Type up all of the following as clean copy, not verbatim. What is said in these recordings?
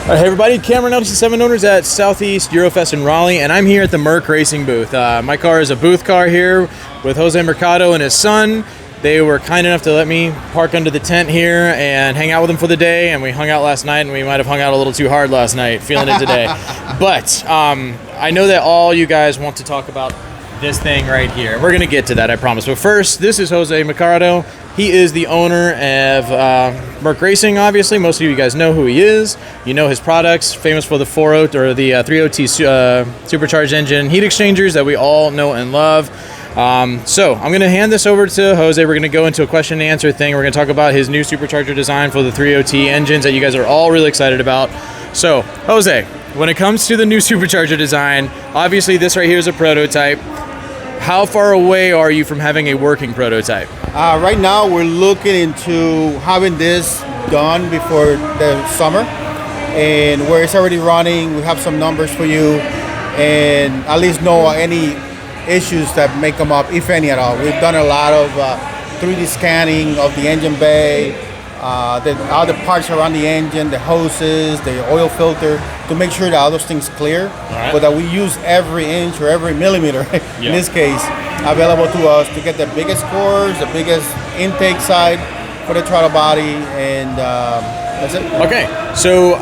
All right, hey everybody, Cameron LT7 owners at Southeast EuroFest in Raleigh, and I'm here at the MercRacing booth. My car is a booth car here with Jose Mercado and his son. They were kind enough to let me park under the tent here and hang out with them for the day, and we hung out last night, and we might have hung out a little too hard last night, feeling it today. But I know that all you guys want to talk about this thing right here. We're gonna get to that, I promise. But first, this is Jose Mercado. He is the owner of MercRacing, obviously. Most of you guys know who he is. You know his products, famous for the 3.0T Supercharged engine heat exchangers that we all know and love. So I'm gonna hand this over to Jose. We're gonna go into a question and answer thing. We're gonna talk about his new supercharger design for the 3.0T engines that you guys are all really excited about. So, Jose, when it comes to the new supercharger design, obviously this right here is a prototype. How far away are you from having a working prototype? Right now, we're looking into having this done before the summer, and where it's already running, we have some numbers for you, and at least know any issues that may come up, if any at all. We've done a lot of 3D scanning of the engine bay, all the parts around the engine, the hoses, the oil filter, to make sure that all those things clear, but that we use every inch or every millimeter, in this case, available to us to get the biggest cores, the biggest intake side for the throttle body, and that's it. Okay, so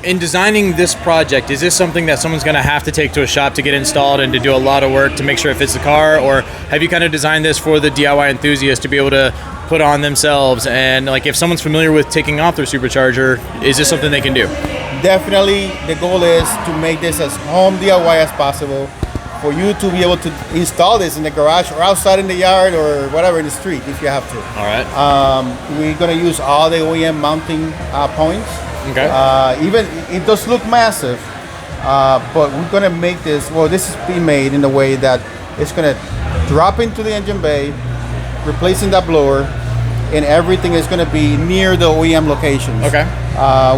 in designing this project, is this something that someone's going to have to take to a shop to get installed and to do a lot of work to make sure it fits the car, or have you kind of designed this for the DIY enthusiast to be able to put on themselves? And like, if someone's familiar with taking off their supercharger, is this something they can do? Definitely, the goal is to make this as home DIY as possible, for you to be able to install this in the garage or outside in the yard or whatever, in the street if you have to. All right. We're gonna use all the OEM mounting points. Okay. Even it does look massive, but we're gonna make this. Well, this is pre-made in a way that it's gonna drop into the engine bay, replacing that blower, and everything is gonna be near the OEM locations. Okay.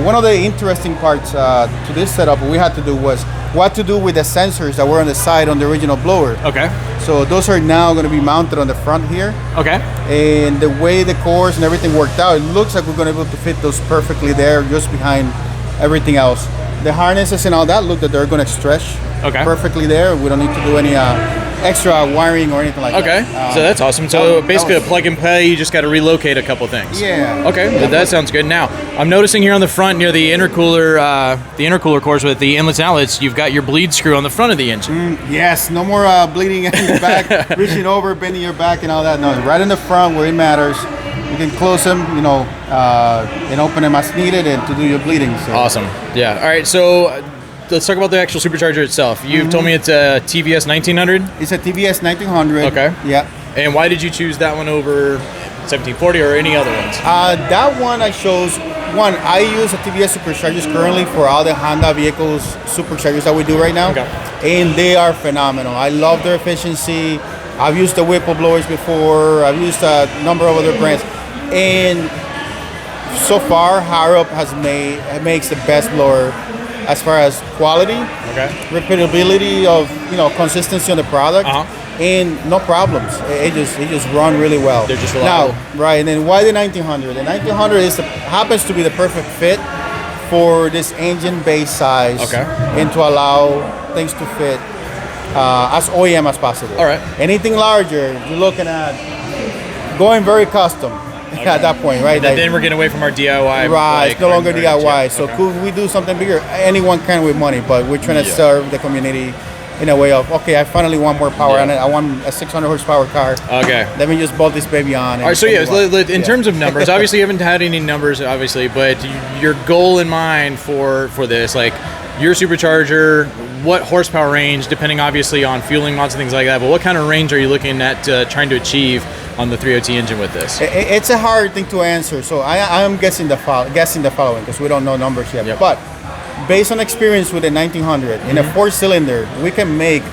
One of the interesting parts to this setup we had to do was what to do with the sensors that were on the side on the original blower. Okay. So those are now going to be mounted on the front here. Okay. And the way the cores and everything worked out, it looks like we're going to be able to fit those perfectly there, just behind everything else. The harnesses and all that, look that they're going to stretch perfectly there. We don't need to do any extra wiring or anything like that. Okay, so that's awesome. So basically a plug and play, you just got to relocate a couple things. Yeah. Okay, that sounds good. Now, I'm noticing here on the front near the intercooler cores with the inlets and outlets, you've got your bleed screw on the front of the engine. Yes, no more bleeding in the back, reaching over, bending your back and all that. No, right in the front where it matters. You can close them, and open them as needed and to do your bleeding. So. Awesome. Yeah. All right, so let's talk about the actual supercharger itself. You've told me it's a TVS 1900? It's a TVS 1900. Okay. Yeah. And why did you choose that one over 1740 or any other ones? That one I chose. One, I use a TVS superchargers currently for all the Honda vehicles superchargers that we do right now. Okay. And they are phenomenal. I love their efficiency. I've used the Whipple blowers before. I've used a number of other brands. And so far, Harrop makes the best blower as far as quality, repeatability of consistency on the product, and no problems. It just run really well. They're just reliable. Now, right, and then why the 1900? The 1900 happens to be the perfect fit for this engine base size, and to allow things to fit as OEM as possible. All right. Anything larger, you're looking at going very custom. At that point, right? Then we're getting away from our DIY. Right, it's no longer DIY. So could we do something bigger? Anyone can with money, but we're trying to serve the community in a way of, okay, I finally want more power, and I want a 600 horsepower car. Okay. Let me just bolt this baby on. All right, so in terms of numbers, obviously you haven't had any numbers, obviously, but your goal in mind for this, like your supercharger, what horsepower range, depending obviously on fueling mods and things like that, but what kind of range are you looking at trying to achieve on the 3.0T engine with this? It's a hard thing to answer, so I'm guessing the following because we don't know numbers yet. Yep. But based on experience with the 1900, in a 4-cylinder, we can make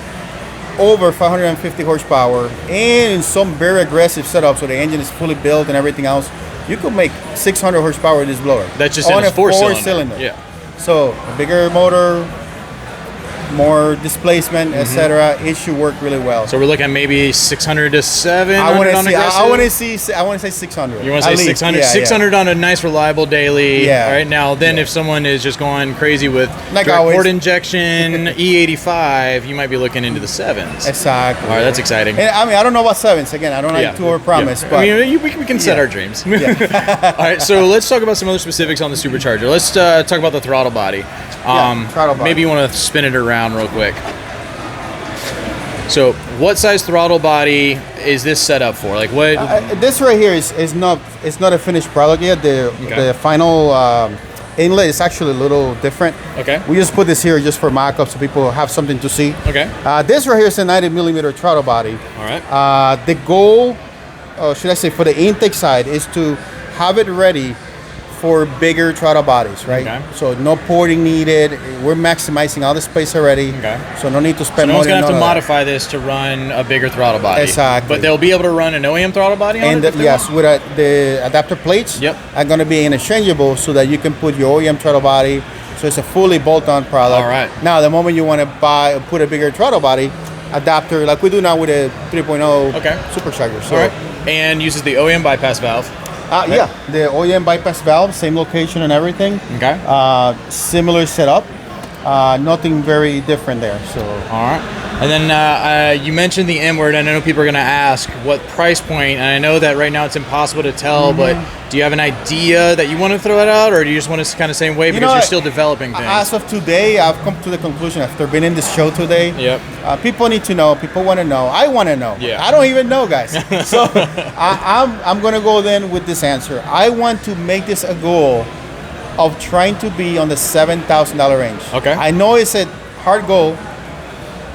over 550 horsepower, and in some very aggressive setups where the engine is fully built and everything else, you could make 600 horsepower with this blower. That's just on a 4-cylinder. Yeah. So a bigger motor, more displacement, etc. It should work really well. So we're looking at maybe 600 to 700 I want on to aggressive? I want to say 600. You want to say 600? Yeah, 600 on a nice, reliable daily. Yeah. All right, now then if someone is just going crazy with like direct always. port injection, E85, you might be looking into the 7s. Exactly. All right, that's exciting. And, I mean, I don't know about 7s. Again, I don't like to overpromise. But I mean, we can set our dreams. All right, so let's talk about some other specifics on the Supercharger. Let's talk about the throttle body. Throttle body. Maybe you want to spin it around real quick. So, what size throttle body is this set up for? Like, what? This right here is not a finished product yet. The final inlet is actually a little different. Okay. We just put this here just for mock-up so people have something to see. Okay. This right here is a 90mm throttle body. All right. The goal, should I say, for the intake side is to have it ready for bigger throttle bodies, right? Okay. So no porting needed. We're maximizing all the space already. Okay. So no need to spend No one's money. gonna have to modify this to run a bigger throttle body. Exactly. But they'll be able to run an OEM throttle body on And it? yes, with the adapter plates are going to be interchangeable so that you can put your OEM throttle body. So it's a fully bolt-on product. All right. Now, the moment you want to put a bigger throttle body adapter, like we do now with a 3.0 Supercharger. So, all right. And uses the OEM bypass valve. Yeah, the OEM bypass valve, same location and everything. Okay. Similar setup. Nothing very different there. So. All right. And then you mentioned the M word. I know people are going to ask what price point, and I know that right now it's impossible to tell, but do you have an idea that you want to throw it out, or do you just want to kind of same way because you're still developing things? As of today, I've come to the conclusion after being in this show today. People need to know. People want to know. I want to know. I don't even know, guys. So I'm going to go then with this answer. I want to make this a goal of trying to be on the $7,000 range. Okay. I know it's a hard goal.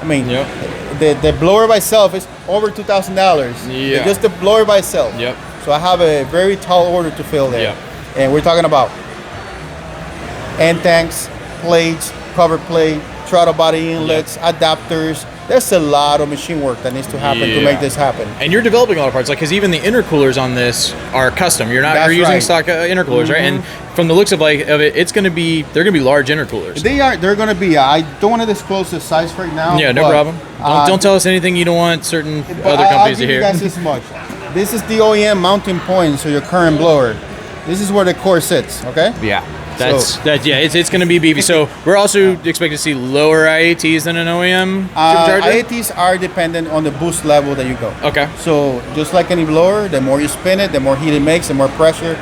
I mean, the blower by itself is over $2,000. Yeah. Just the blower by itself. Yep. So I have a very tall order to fill there. And we're talking about end tanks, plates, cover plate, throttle body inlets, adapters. There's a lot of machine work that needs to happen to make this happen. And you're developing a lot of parts, like because even the intercoolers on this are custom. You're not using stock intercoolers, right? And from the looks of it, it's going to be they're going to be large intercoolers. They're going to be. I don't want to disclose the size right now. Yeah, no problem. Don't tell us anything you don't want certain other companies to hear. I'll give you guys this much. This is the OEM mounting point, so your current blower. This is where the core sits. Okay. Yeah. It's going to be beefy. So we're also expecting to see lower IATs than an OEM Supercharger? IATs are dependent on the boost level that you go. Okay. So just like any blower, the more you spin it, the more heat it makes, the more pressure,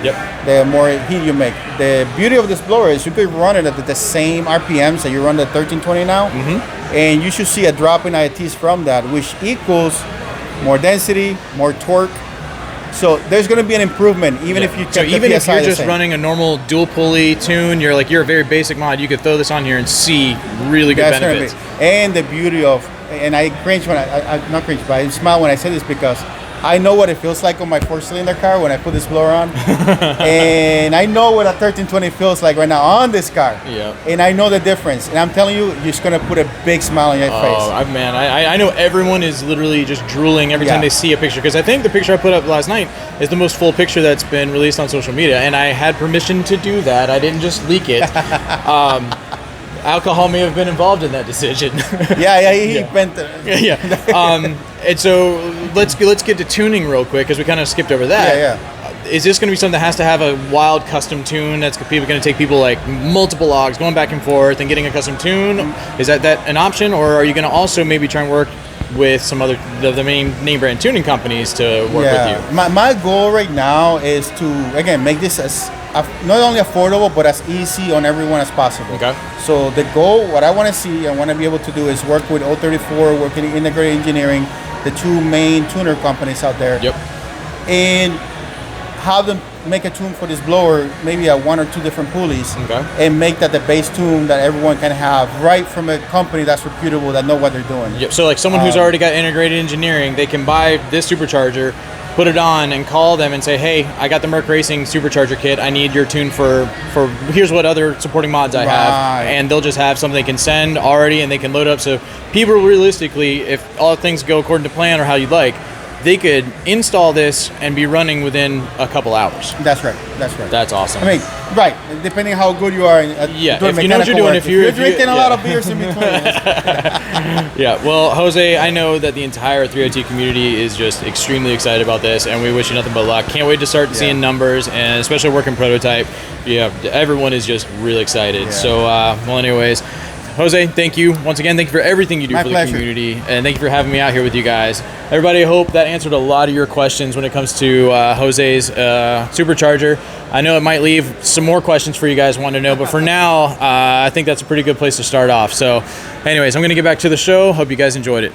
the more heat you make. The beauty of this blower is you could run it at the same RPMs that you run the 1320 now, and you should see a drop in IATs from that, which equals more density, more torque. So there's going to be an improvement, even if you kept if you're just running a normal dual pulley tune, you're a very basic mod. You could throw this on here and see really good benefits. And the beauty of, and I cringe when I not cringe, but I smile when I say this because I know what it feels like on my 4-cylinder car when I put this blower on, and I know what a 1320 feels like right now on this car. And I know the difference, and I'm telling you, you're just gonna put a big smile on your face. Oh man, I know everyone is literally just drooling every time they see a picture, because I think the picture I put up last night is the most full picture that's been released on social media, and I had permission to do that. I didn't just leak it. Alcohol may have been involved in that decision. He bent it. And so let's get to tuning real quick, because we kind of skipped over that. Is this going to be something that has to have a wild custom tune that's going to take people like multiple logs going back and forth and getting a custom tune? Is that an option, or are you going to also maybe try and work with some other the main name brand tuning companies to work with you? My goal right now is to again make this as not only affordable but as easy on everyone as possible. Okay. So the goal, what I want to see and want to be able to do is work with O34, work in integrated engineering, the two main tuner companies out there. And have them make a tune for this blower, maybe at 1 or 2 different pulleys, and make that the base tune that everyone can have right from a company that's reputable, that know what they're doing. So like someone who's already got integrated engineering, they can buy this supercharger, put it on, and call them and say, hey, I got the MercRacing Supercharger kit. I need your tune for here's what other supporting mods I have. And they'll just have something they can send already, and they can load up. So people realistically, if all things go according to plan or how you'd like, they could install this and be running within a couple hours. That's right. That's right. That's awesome. I mean, right. Depending how good you are. Yeah, doing if you know what you're doing, work. if you're drinking a lot of beers in between. Yeah, well, Jose, I know that the entire 3.0T community is just extremely excited about this, and we wish you nothing but luck. Can't wait to start seeing numbers, and especially working Prototype. Yeah, everyone is just really excited. Yeah. So, well, anyways, Jose, thank you once again. Thank you for everything you do for the community, and thank you for having me out here with you guys. Everybody, I hope that answered a lot of your questions when it comes to Jose's Supercharger. I know it might leave some more questions for you guys wanting to know, but for now, I think that's a pretty good place to start off. So, anyways, I'm going to get back to the show. Hope you guys enjoyed it.